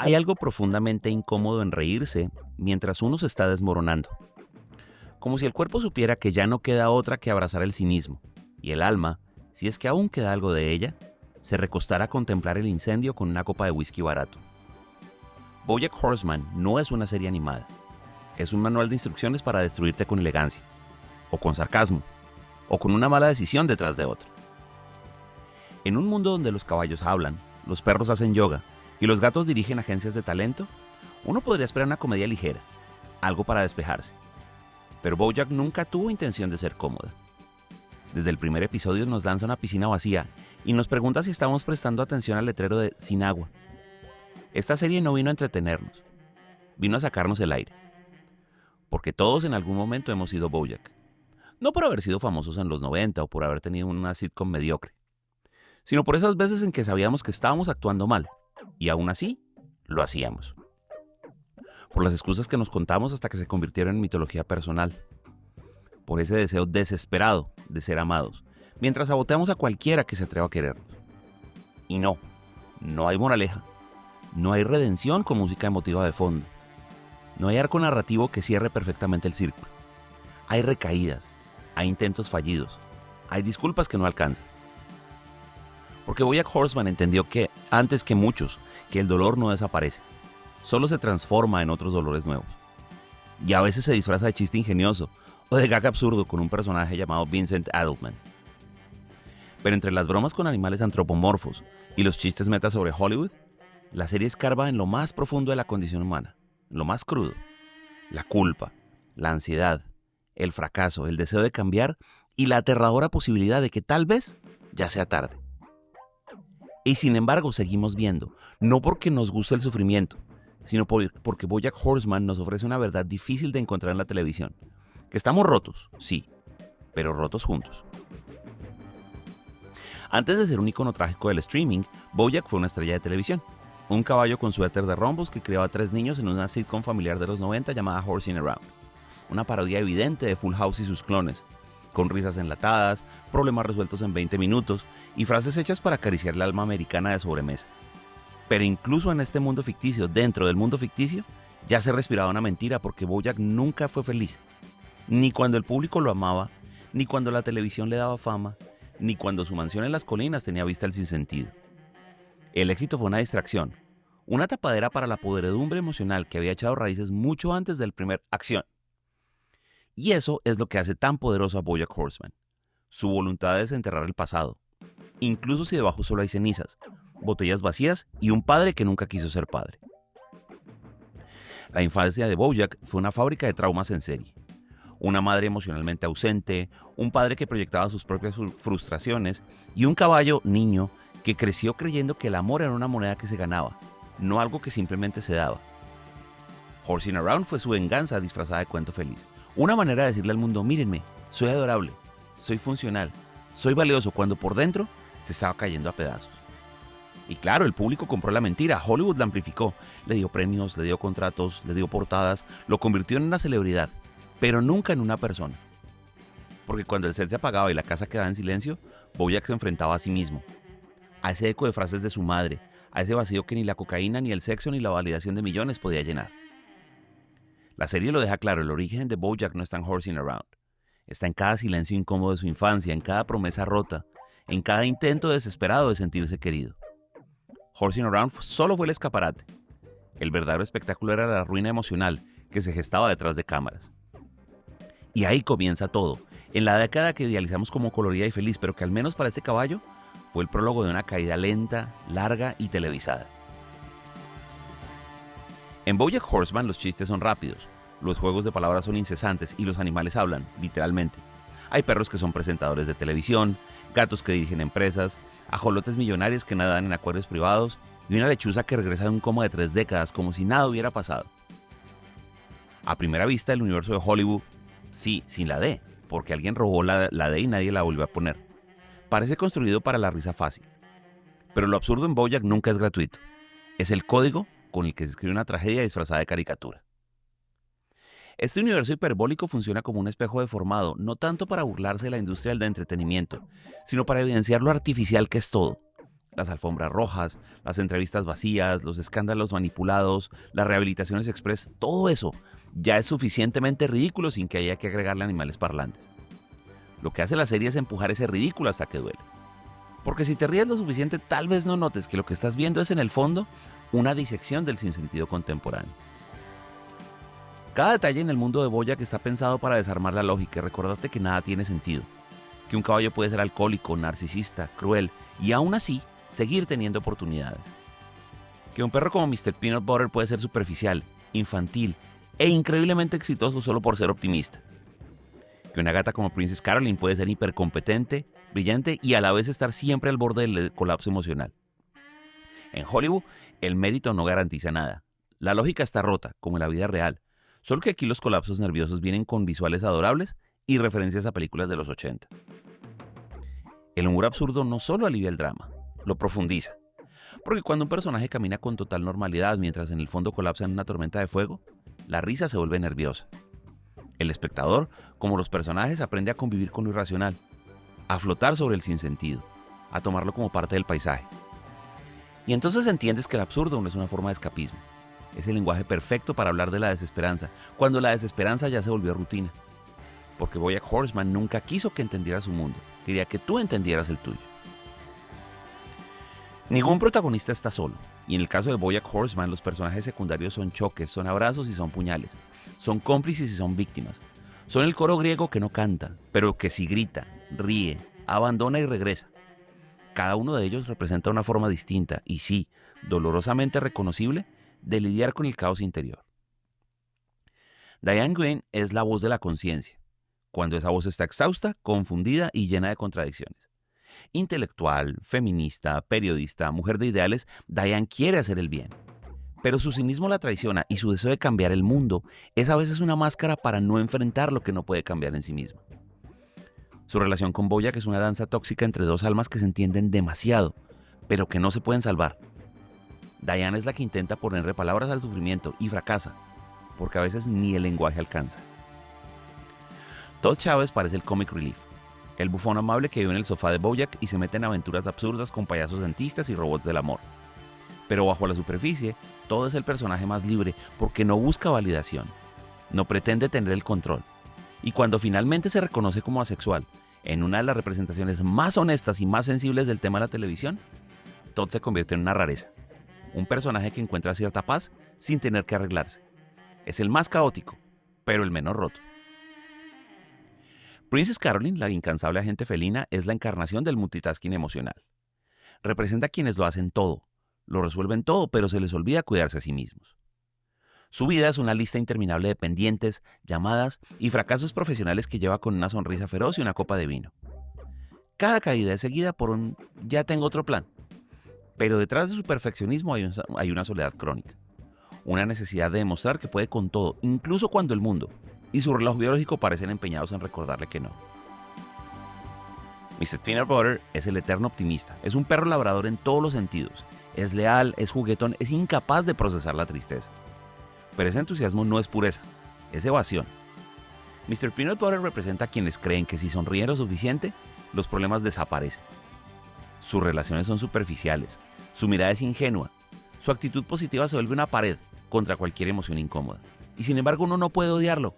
Hay algo profundamente incómodo en reírse mientras uno se está desmoronando. Como si el cuerpo supiera que ya no queda otra que abrazar el cinismo, y el alma, si es que aún queda algo de ella, se recostara a contemplar el incendio con una copa de whisky barato. BoJack Horseman no es una serie animada. Es un manual de instrucciones para destruirte con elegancia, o con sarcasmo, o con una mala decisión detrás de otra. En un mundo donde los caballos hablan, los perros hacen yoga y los gatos dirigen agencias de talento, uno podría esperar una comedia ligera, algo para despejarse. Pero BoJack nunca tuvo intención de ser cómoda. Desde el primer episodio nos lanza a una piscina vacía y nos pregunta si estamos prestando atención al letrero de "sin agua". Esta serie no vino a entretenernos, vino a sacarnos el aire. Porque todos en algún momento hemos sido BoJack. No por haber sido famosos en los 90 o por haber tenido una sitcom mediocre, sino por esas veces en que sabíamos que estábamos actuando mal, y aún así, lo hacíamos. Por las excusas que nos contamos hasta que se convirtieron en mitología personal. Por ese deseo desesperado de ser amados, mientras saboteamos a cualquiera que se atreva a querernos. Y no hay moraleja. No hay redención con música emotiva de fondo. No hay arco narrativo que cierre perfectamente el círculo. Hay recaídas, hay intentos fallidos, hay disculpas que no alcanzan. Porque BoJack Horseman entendió que, antes que muchos, que el dolor no desaparece, solo se transforma en otros dolores nuevos. Y a veces se disfraza de chiste ingenioso o de gag absurdo con un personaje llamado Vincent Adelman. Pero entre las bromas con animales antropomorfos y los chistes meta sobre Hollywood, la serie escarba en lo más profundo de la condición humana, lo más crudo: la culpa, la ansiedad, el fracaso, el deseo de cambiar y la aterradora posibilidad de que tal vez ya sea tarde. Y sin embargo seguimos viendo, no porque nos guste el sufrimiento, sino porque BoJack Horseman nos ofrece una verdad difícil de encontrar en la televisión. Que estamos rotos, sí, pero rotos juntos. Antes de ser un icono trágico del streaming, BoJack fue una estrella de televisión. Un caballo con suéter de rombos que criaba a 3 niños en una sitcom familiar de los 90 llamada Horsing Around. Una parodia evidente de Full House y sus clones, con risas enlatadas, problemas resueltos en 20 minutos y frases hechas para acariciar la alma americana de sobremesa. Pero incluso en este mundo ficticio, dentro del mundo ficticio, ya se respiraba una mentira porque BoJack nunca fue feliz. Ni cuando el público lo amaba, ni cuando la televisión le daba fama, ni cuando su mansión en las colinas tenía vista al sinsentido. El éxito fue una distracción, una tapadera para la podredumbre emocional que había echado raíces mucho antes del primer acción. Y eso es lo que hace tan poderoso a BoJack Horseman, su voluntad de desenterrar el pasado, incluso si debajo solo hay cenizas, botellas vacías y un padre que nunca quiso ser padre. La infancia de BoJack fue una fábrica de traumas en serie. Una madre emocionalmente ausente, un padre que proyectaba sus propias frustraciones y un caballo niño que creció creyendo que el amor era una moneda que se ganaba, no algo que simplemente se daba. Horsing Around fue su venganza disfrazada de cuento feliz. Una manera de decirle al mundo: mírenme, soy adorable, soy funcional, soy valioso, cuando por dentro se estaba cayendo a pedazos. Y claro, el público compró la mentira, Hollywood la amplificó, le dio premios, le dio contratos, le dio portadas, lo convirtió en una celebridad, pero nunca en una persona. Porque cuando el set se apagaba y la casa quedaba en silencio, BoJack se enfrentaba a sí mismo, a ese eco de frases de su madre, a ese vacío que ni la cocaína, ni el sexo, ni la validación de millones podía llenar. La serie lo deja claro: el origen de BoJack no está en Horsing Around. Está en cada silencio incómodo de su infancia, en cada promesa rota, en cada intento desesperado de sentirse querido. Horsing Around solo fue el escaparate. El verdadero espectáculo era la ruina emocional que se gestaba detrás de cámaras. Y ahí comienza todo, en la década que idealizamos como colorida y feliz, pero que al menos para este caballo fue el prólogo de una caída lenta, larga y televisada. En BoJack Horseman los chistes son rápidos, los juegos de palabras son incesantes y los animales hablan, literalmente. Hay perros que son presentadores de televisión, gatos que dirigen empresas, ajolotes millonarios que nadan en acuarios privados y una lechuza que regresa de un coma de 3 décadas como si nada hubiera pasado. A primera vista, el universo de Hollywood, sí, sin la D, porque alguien robó la D y nadie la volvió a poner, parece construido para la risa fácil. Pero lo absurdo en BoJack nunca es gratuito. Es el código con el que se escribe una tragedia disfrazada de caricatura. Este universo hiperbólico funciona como un espejo deformado, no tanto para burlarse de la industria del entretenimiento, sino para evidenciar lo artificial que es todo. Las alfombras rojas, las entrevistas vacías, los escándalos manipulados, las rehabilitaciones express, todo eso ya es suficientemente ridículo sin que haya que agregarle animales parlantes. Lo que hace la serie es empujar ese ridículo hasta que duele. Porque si te ríes lo suficiente, tal vez no notes que lo que estás viendo es en el fondo una disección del sinsentido contemporáneo. Cada detalle en el mundo de BoJack está pensado para desarmar la lógica y recordarte que nada tiene sentido. Que un caballo puede ser alcohólico, narcisista, cruel y aún así seguir teniendo oportunidades. Que un perro como Mr. Peanut Butter puede ser superficial, infantil e increíblemente exitoso solo por ser optimista. Que una gata como Princess Caroline puede ser hipercompetente, brillante y a la vez estar siempre al borde del colapso emocional. En Hollywood, el mérito no garantiza nada. La lógica está rota, como en la vida real, solo que aquí los colapsos nerviosos vienen con visuales adorables y referencias a películas de los 80. El humor absurdo no solo alivia el drama, lo profundiza. Porque cuando un personaje camina con total normalidad mientras en el fondo colapsa en una tormenta de fuego, la risa se vuelve nerviosa. El espectador, como los personajes, aprende a convivir con lo irracional, a flotar sobre el sinsentido, a tomarlo como parte del paisaje. Y entonces entiendes que el absurdo no es una forma de escapismo. Es el lenguaje perfecto para hablar de la desesperanza, cuando la desesperanza ya se volvió rutina. Porque BoJack Horseman nunca quiso que entendieras su mundo, quería que tú entendieras el tuyo. Ningún protagonista está solo, y en el caso de BoJack Horseman los personajes secundarios son choques, son abrazos y son puñales, son cómplices y son víctimas. Son el coro griego que no canta, pero que sí grita, ríe, abandona y regresa. Cada uno de ellos representa una forma distinta y sí, dolorosamente reconocible, de lidiar con el caos interior. Diane Greene es la voz de la conciencia, cuando esa voz está exhausta, confundida y llena de contradicciones. Intelectual, feminista, periodista, mujer de ideales, Diane quiere hacer el bien. Pero su cinismo la traiciona y su deseo de cambiar el mundo es a veces una máscara para no enfrentar lo que no puede cambiar en sí mismo. Su relación con BoJack es una danza tóxica entre dos almas que se entienden demasiado, pero que no se pueden salvar. Diane es la que intenta ponerle palabras al sufrimiento y fracasa, porque a veces ni el lenguaje alcanza. Todd Chávez parece el comic relief, el bufón amable que vive en el sofá de BoJack y se mete en aventuras absurdas con payasos dentistas y robots del amor. Pero bajo la superficie, Todd es el personaje más libre porque no busca validación, no pretende tener el control. Y cuando finalmente se reconoce como asexual, en una de las representaciones más honestas y más sensibles del tema de la televisión, Todd se convierte en una rareza. Un personaje que encuentra cierta paz sin tener que arreglarse. Es el más caótico, pero el menos roto. Princess Caroline, la incansable agente felina, es la encarnación del multitasking emocional. Representa a quienes lo hacen todo, lo resuelven todo, pero se les olvida cuidarse a sí mismos. Su vida es una lista interminable de pendientes, llamadas y fracasos profesionales que lleva con una sonrisa feroz y una copa de vino. Cada caída es seguida por un «ya tengo otro plan». Pero detrás de su perfeccionismo hay una soledad crónica. Una necesidad de demostrar que puede con todo, incluso cuando el mundo y su reloj biológico parecen empeñados en recordarle que no. Mr. Peanut Butter es el eterno optimista. Es un perro labrador en todos los sentidos. Es leal, es juguetón, es incapaz de procesar la tristeza. Pero ese entusiasmo no es pureza, es evasión. Mr. Peanut Butter representa a quienes creen que si sonríen lo suficiente, los problemas desaparecen. Sus relaciones son superficiales, su mirada es ingenua, su actitud positiva se vuelve una pared contra cualquier emoción incómoda. Y sin embargo uno no puede odiarlo,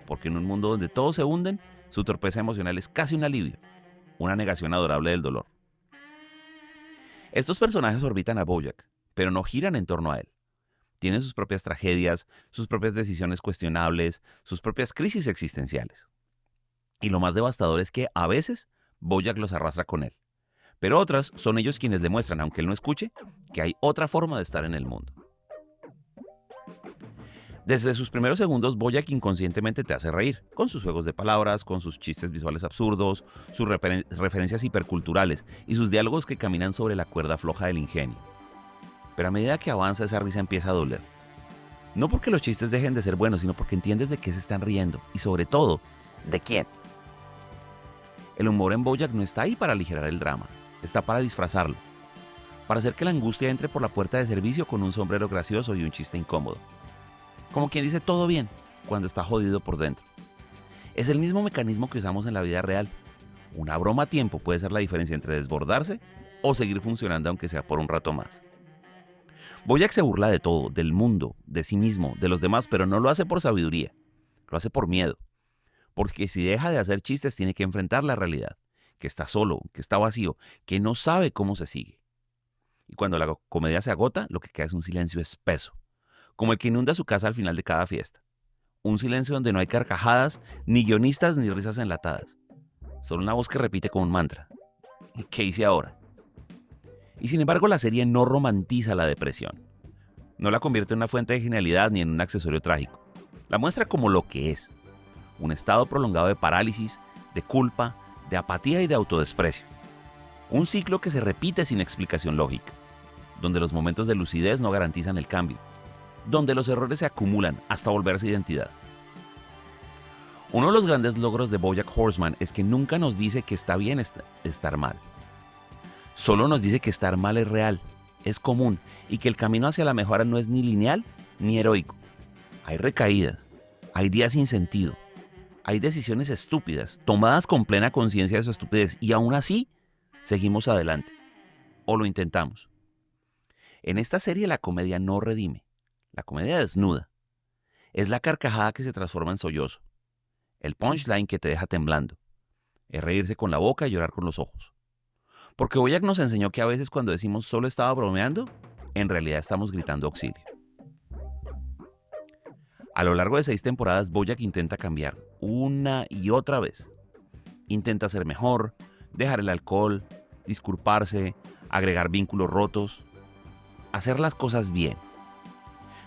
porque en un mundo donde todos se hunden, su torpeza emocional es casi un alivio, una negación adorable del dolor. Estos personajes orbitan a BoJack, pero no giran en torno a él. Tienen sus propias tragedias, sus propias decisiones cuestionables, sus propias crisis existenciales. Y lo más devastador es que, a veces, BoJack los arrastra con él. Pero otras son ellos quienes le muestran, aunque él no escuche, que hay otra forma de estar en el mundo. Desde sus primeros segundos, BoJack inconscientemente te hace reír, con sus juegos de palabras, con sus chistes visuales absurdos, sus referencias hiperculturales y sus diálogos que caminan sobre la cuerda floja del ingenio. Pero a medida que avanza, esa risa empieza a doler. No porque los chistes dejen de ser buenos, sino porque entiendes de qué se están riendo y, sobre todo, de quién. El humor en BoJack no está ahí para aligerar el drama, está para disfrazarlo, para hacer que la angustia entre por la puerta de servicio con un sombrero gracioso y un chiste incómodo. Como quien dice todo bien cuando está jodido por dentro. Es el mismo mecanismo que usamos en la vida real. Una broma a tiempo puede ser la diferencia entre desbordarse o seguir funcionando aunque sea por un rato más. Bojack se burla de todo, del mundo, de sí mismo, de los demás, pero no lo hace por sabiduría, lo hace por miedo. Porque si deja de hacer chistes tiene que enfrentar la realidad, que está solo, que está vacío, que no sabe cómo se sigue. Y cuando la comedia se agota, lo que queda es un silencio espeso, como el que inunda su casa al final de cada fiesta. Un silencio donde no hay carcajadas, ni guionistas, ni risas enlatadas. Solo una voz que repite como un mantra. ¿Qué hice ahora? Y sin embargo, la serie no romantiza la depresión. No la convierte en una fuente de genialidad ni en un accesorio trágico. La muestra como lo que es. Un estado prolongado de parálisis, de culpa, de apatía y de autodesprecio. Un ciclo que se repite sin explicación lógica, donde los momentos de lucidez no garantizan el cambio, donde los errores se acumulan hasta volverse identidad. Uno de los grandes logros de BoJack Horseman es que nunca nos dice que está bien estar mal. Solo nos dice que estar mal es real, es común y que el camino hacia la mejora no es ni lineal ni heroico. Hay recaídas, hay días sin sentido, hay decisiones estúpidas, tomadas con plena conciencia de su estupidez y aún así seguimos adelante. O lo intentamos. En esta serie la comedia no redime, la comedia desnuda. Es la carcajada que se transforma en sollozo, el punchline que te deja temblando, es reírse con la boca y llorar con los ojos. Porque Bojack nos enseñó que a veces cuando decimos solo estaba bromeando, en realidad estamos gritando auxilio. A lo largo de 6 temporadas, Bojack intenta cambiar una y otra vez. Intenta ser mejor, dejar el alcohol, disculparse, agregar vínculos rotos, hacer las cosas bien.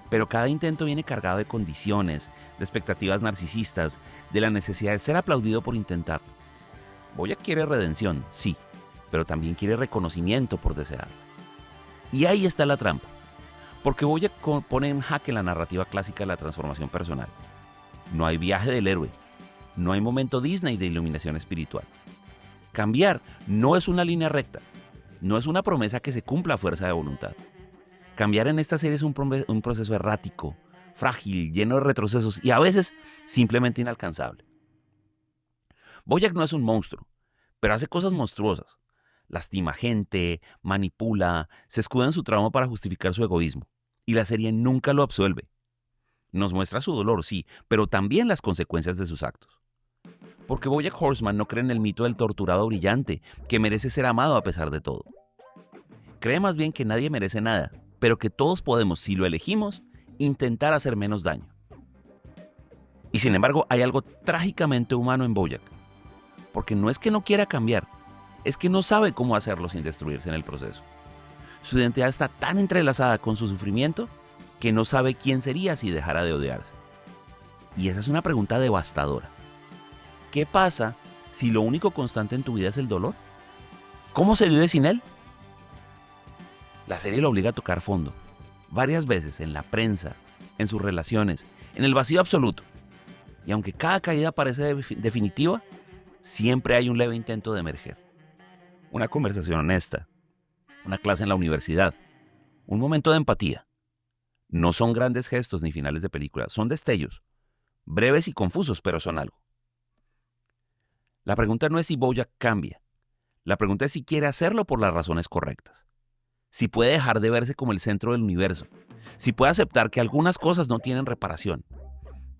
Pero cada intento viene cargado de condiciones, de expectativas narcisistas, de la necesidad de ser aplaudido por intentarlo. Bojack quiere redención, sí, pero también quiere reconocimiento por desearla. Y ahí está la trampa, porque Bojack pone en jaque la narrativa clásica de la transformación personal. No hay viaje del héroe, no hay momento Disney de iluminación espiritual. Cambiar no es una línea recta, no es una promesa que se cumpla a fuerza de voluntad. Cambiar en esta serie es un proceso errático, frágil, lleno de retrocesos y a veces simplemente inalcanzable. Bojack no es un monstruo, pero hace cosas monstruosas. Lastima gente, manipula, se escuda en su trauma para justificar su egoísmo. Y la serie nunca lo absuelve. Nos muestra su dolor, sí, pero también las consecuencias de sus actos. Porque Bojack Horseman no cree en el mito del torturado brillante, que merece ser amado a pesar de todo. Cree más bien que nadie merece nada, pero que todos podemos, si lo elegimos, intentar hacer menos daño. Y sin embargo, hay algo trágicamente humano en Bojack. Porque no es que no quiera cambiar, es que no sabe cómo hacerlo sin destruirse en el proceso. Su identidad está tan entrelazada con su sufrimiento que no sabe quién sería si dejara de odiarse. Y esa es una pregunta devastadora. ¿Qué pasa si lo único constante en tu vida es el dolor? ¿Cómo se vive sin él? La serie lo obliga a tocar fondo, varias veces en la prensa, en sus relaciones, en el vacío absoluto. Y aunque cada caída parece definitiva, siempre hay un leve intento de emerger. Una conversación honesta, una clase en la universidad, un momento de empatía. No son grandes gestos ni finales de película, son destellos, breves y confusos, pero son algo. La pregunta no es si Bojack cambia, la pregunta es si quiere hacerlo por las razones correctas. Si puede dejar de verse como el centro del universo, si puede aceptar que algunas cosas no tienen reparación,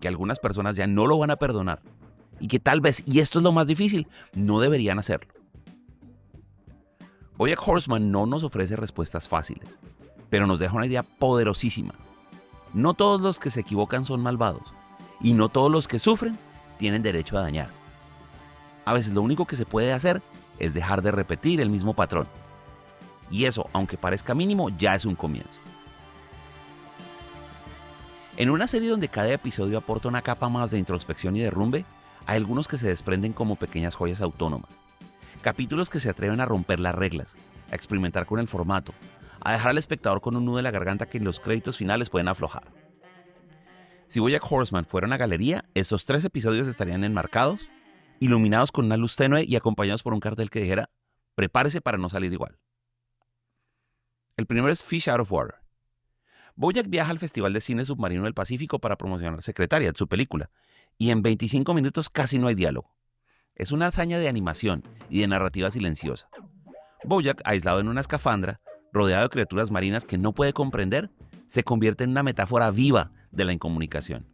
que algunas personas ya no lo van a perdonar, y que tal vez, y esto es lo más difícil, no deberían hacerlo. Bojack Horseman no nos ofrece respuestas fáciles, pero nos deja una idea poderosísima. No todos los que se equivocan son malvados, y no todos los que sufren tienen derecho a dañar. A veces lo único que se puede hacer es dejar de repetir el mismo patrón. Y eso, aunque parezca mínimo, ya es un comienzo. En una serie donde cada episodio aporta una capa más de introspección y derrumbe, hay algunos que se desprenden como pequeñas joyas autónomas. Capítulos que se atreven a romper las reglas, a experimentar con el formato, a dejar al espectador con un nudo en la garganta que en los créditos finales pueden aflojar. Si Bojack Horseman fuera una galería, esos 3 episodios estarían enmarcados, iluminados con una luz tenue y acompañados por un cartel que dijera: prepárese para no salir igual. El primero es Fish Out of Water. Bojack viaja al Festival de Cine Submarino del Pacífico para promocionar Secretariat, su película, y en 25 minutos casi no hay diálogo. Es una hazaña de animación y de narrativa silenciosa. Bojack, aislado en una escafandra, rodeado de criaturas marinas que no puede comprender, se convierte en una metáfora viva de la incomunicación.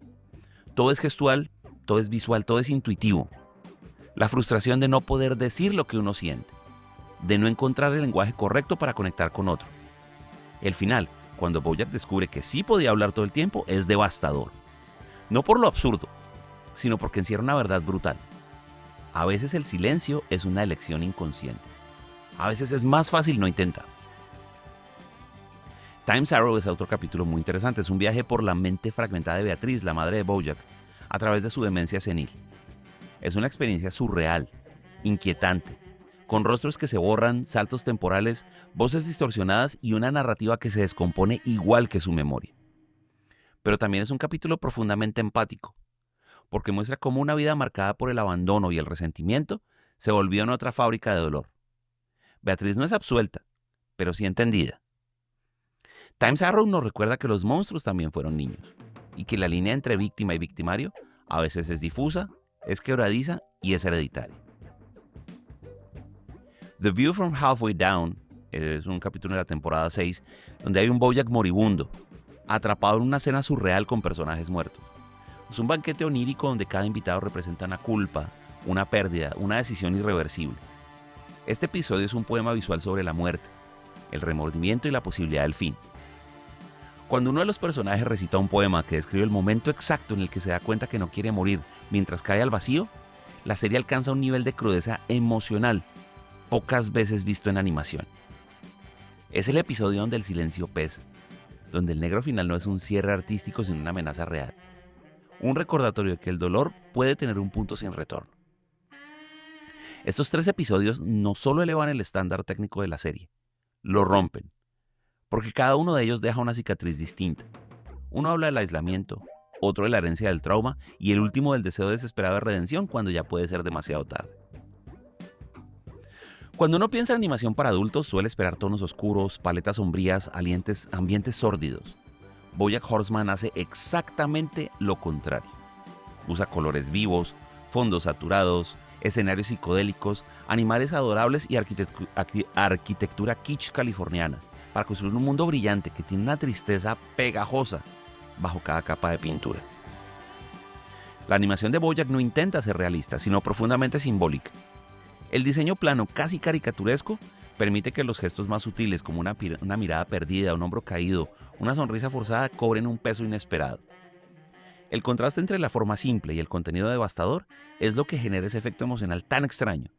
Todo es gestual, todo es visual, todo es intuitivo. La frustración de no poder decir lo que uno siente, de no encontrar el lenguaje correcto para conectar con otro. El final, cuando Bojack descubre que sí podía hablar todo el tiempo, es devastador. No por lo absurdo, sino porque encierra una verdad brutal. A veces el silencio es una elección inconsciente. A veces es más fácil no intentar. Time's Arrow es otro capítulo muy interesante. Es un viaje por la mente fragmentada de Beatriz, la madre de Bojack, a través de su demencia senil. Es una experiencia surreal, inquietante, con rostros que se borran, saltos temporales, voces distorsionadas y una narrativa que se descompone igual que su memoria. Pero también es un capítulo profundamente empático, porque muestra cómo una vida marcada por el abandono y el resentimiento se volvió en otra fábrica de dolor. Beatriz no es absuelta, pero sí entendida. Time's Arrow nos recuerda que los monstruos también fueron niños, y que la línea entre víctima y victimario a veces es difusa, es quebradiza y es hereditaria. The View from Halfway Down es un capítulo de la temporada 6, donde hay un Bojack moribundo, atrapado en una cena surreal con personajes muertos. Es un banquete onírico donde cada invitado representa una culpa, una pérdida, una decisión irreversible. Este episodio es un poema visual sobre la muerte, el remordimiento y la posibilidad del fin. Cuando uno de los personajes recita un poema que describe el momento exacto en el que se da cuenta que no quiere morir mientras cae al vacío, la serie alcanza un nivel de crudeza emocional pocas veces visto en animación. Es el episodio donde el silencio pesa, donde el negro final no es un cierre artístico sino una amenaza real. Un recordatorio de que el dolor puede tener un punto sin retorno. Estos 3 episodios no solo elevan el estándar técnico de la serie, lo rompen, porque cada uno de ellos deja una cicatriz distinta. Uno habla del aislamiento, otro de la herencia del trauma y el último del deseo desesperado de redención cuando ya puede ser demasiado tarde. Cuando uno piensa en animación para adultos suele esperar tonos oscuros, paletas sombrías, ambientes sórdidos. BoJack Horseman hace exactamente lo contrario. Usa colores vivos, fondos saturados, escenarios psicodélicos, animales adorables y arquitectura kitsch californiana para construir un mundo brillante que tiene una tristeza pegajosa bajo cada capa de pintura. La animación de BoJack no intenta ser realista, sino profundamente simbólica. El diseño plano, casi caricaturesco, permite que los gestos más sutiles, como una mirada perdida, un hombro caído, una sonrisa forzada, cobren un peso inesperado. El contraste entre la forma simple y el contenido devastador es lo que genera ese efecto emocional tan extraño.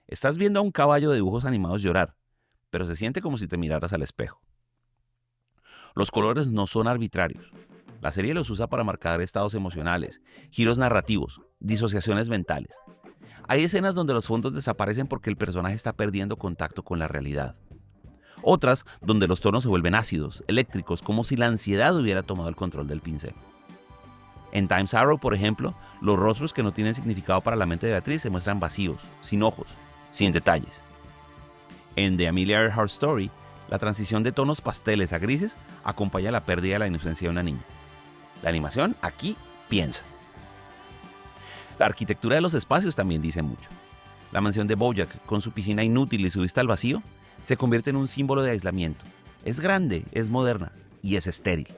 Estás viendo a un caballo de dibujos animados llorar, pero se siente como si te miraras al espejo. Los colores no son arbitrarios. La serie los usa para marcar estados emocionales, giros narrativos, disociaciones mentales. Hay escenas donde los fondos desaparecen porque el personaje está perdiendo contacto con la realidad. Otras donde los tonos se vuelven ácidos, eléctricos, como si la ansiedad hubiera tomado el control del pincel. En Time's Arrow, por ejemplo, los rostros que no tienen significado para la mente de Beatriz se muestran vacíos, sin ojos, sin detalles. En The Amelia Earhart Story, la transición de tonos pasteles a grises acompaña la pérdida de la inocencia de una niña. La animación aquí piensa. La arquitectura de los espacios también dice mucho. La mansión de BoJack, con su piscina inútil y su vista al vacío, se convierte en un símbolo de aislamiento. Es grande, es moderna y es estéril.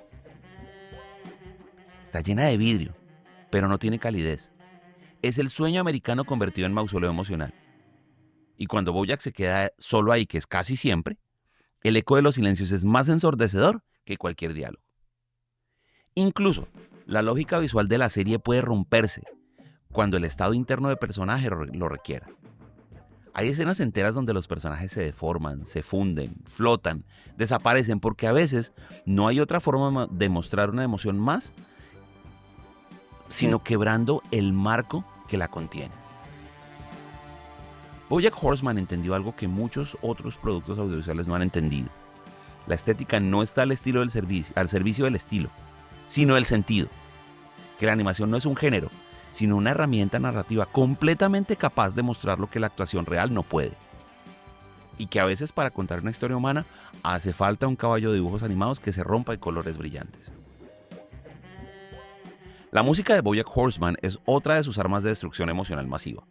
Está llena de vidrio, pero no tiene calidez. Es el sueño americano convertido en mausoleo emocional. Y cuando BoJack se queda solo ahí, que es casi siempre, el eco de los silencios es más ensordecedor que cualquier diálogo. Incluso, la lógica visual de la serie puede romperse cuando el estado interno de personaje lo requiera. Hay escenas enteras donde los personajes se deforman, se funden, flotan, desaparecen, porque a veces no hay otra forma de mostrar una emoción más, sino quebrando el marco que la contiene. BoJack Horseman entendió algo que muchos otros productos audiovisuales no han entendido. La estética no está al servicio del estilo, sino del sentido. Que la animación no es un género, sino una herramienta narrativa completamente capaz de mostrar lo que la actuación real no puede. Y que a veces para contar una historia humana hace falta un caballo de dibujos animados que se rompa en colores brillantes. La música de BoJack Horseman es otra de sus armas de destrucción emocional masiva.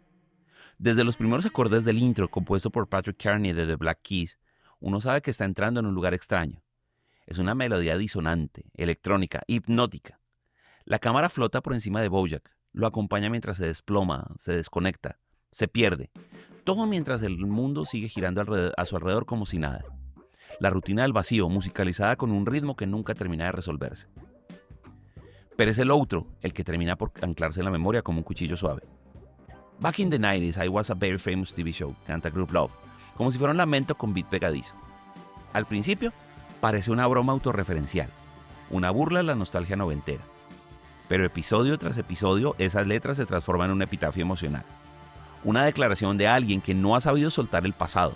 Desde los primeros acordes del intro, compuesto por Patrick Carney de The Black Keys, uno sabe que está entrando en un lugar extraño. Es una melodía disonante, electrónica, hipnótica. La cámara flota por encima de Bojack, lo acompaña mientras se desploma, se desconecta, se pierde. Todo mientras el mundo sigue girando a su alrededor como si nada. La rutina del vacío, musicalizada con un ritmo que nunca termina de resolverse. Pero es el outro el que termina por anclarse en la memoria como un cuchillo suave. Back in the 90s, I was a very famous TV show, canta Group Love, como si fuera un lamento con beat pegadizo. Al principio, parece una broma autorreferencial, una burla a la nostalgia noventera. Pero episodio tras episodio, esas letras se transforman en un epitafio emocional. Una declaración de alguien que no ha sabido soltar el pasado,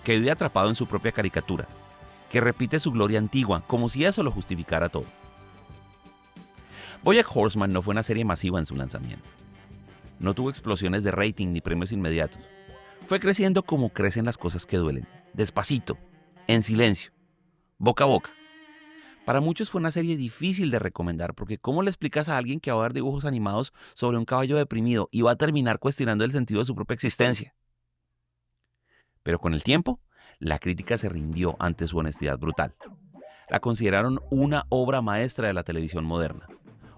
que vive atrapado en su propia caricatura, que repite su gloria antigua como si eso lo justificara todo. BoJack Horseman no fue una serie masiva en su lanzamiento. No tuvo explosiones de rating ni premios inmediatos. Fue creciendo como crecen las cosas que duelen, despacito, en silencio, boca a boca. Para muchos fue una serie difícil de recomendar porque ¿cómo le explicas a alguien que va a ver dibujos animados sobre un caballo deprimido y va a terminar cuestionando el sentido de su propia existencia? Pero con el tiempo, la crítica se rindió ante su honestidad brutal. La consideraron una obra maestra de la televisión moderna.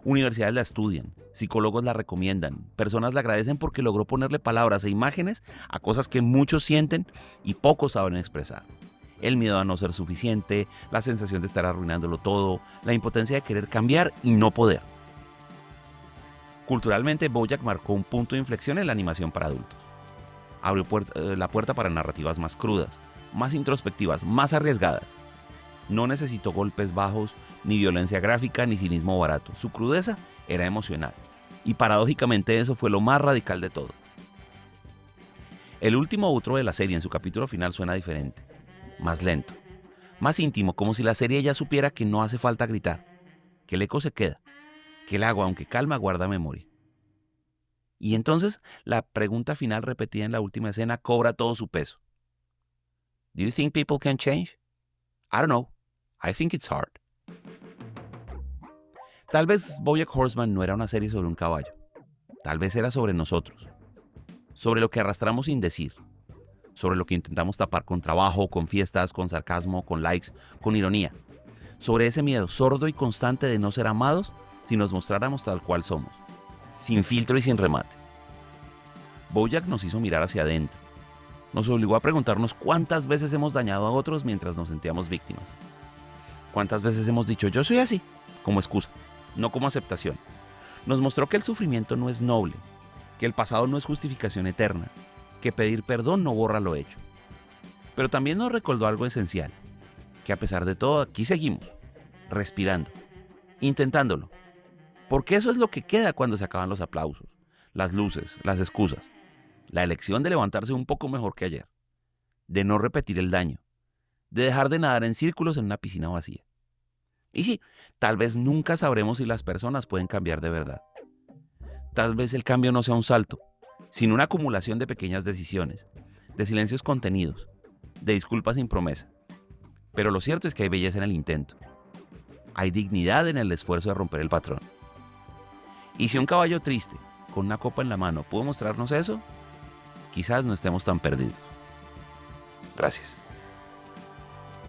Universidades la estudian, psicólogos la recomiendan, personas la agradecen porque logró ponerle palabras e imágenes a cosas que muchos sienten y pocos saben expresar. El miedo a no ser suficiente, la sensación de estar arruinándolo todo, la impotencia de querer cambiar y no poder. Culturalmente, BoJack marcó un punto de inflexión en la animación para adultos. Abrió la puerta para narrativas más crudas, más introspectivas, más arriesgadas. No necesitó golpes bajos, ni violencia gráfica, ni cinismo barato. Su crudeza era emocional. Y paradójicamente eso fue lo más radical de todo. El último outro de la serie en su capítulo final suena diferente. Más lento. Más íntimo, como si la serie ya supiera que no hace falta gritar. Que el eco se queda. Que el agua, aunque calma, guarda memoria. Y entonces, la pregunta final repetida en la última escena cobra todo su peso. Do you think people can change? I don't know. I think it's hard. Tal vez BoJack Horseman no era una serie sobre un caballo. Tal vez era sobre nosotros. Sobre lo que arrastramos sin decir. Sobre lo que intentamos tapar con trabajo, con fiestas, con sarcasmo, con likes, con ironía. Sobre ese miedo sordo y constante de no ser amados si nos mostráramos tal cual somos. Sin filtro y sin remate. BoJack nos hizo mirar hacia adentro. Nos obligó a preguntarnos cuántas veces hemos dañado a otros mientras nos sentíamos víctimas. Cuántas veces hemos dicho yo soy así, como excusa, no como aceptación. Nos mostró que el sufrimiento no es noble, que el pasado no es justificación eterna, que pedir perdón no borra lo hecho. Pero también nos recordó algo esencial, que a pesar de todo aquí seguimos, respirando, intentándolo. Porque eso es lo que queda cuando se acaban los aplausos, las luces, las excusas. La elección de levantarse un poco mejor que ayer, de no repetir el daño, de dejar de nadar en círculos en una piscina vacía. Y sí, tal vez nunca sabremos si las personas pueden cambiar de verdad. Tal vez el cambio no sea un salto, sino una acumulación de pequeñas decisiones, de silencios contenidos, de disculpas sin promesa. Pero lo cierto es que hay belleza en el intento. Hay dignidad en el esfuerzo de romper el patrón. Y si un caballo triste, con una copa en la mano, pudo mostrarnos eso, quizás no estemos tan perdidos. Gracias.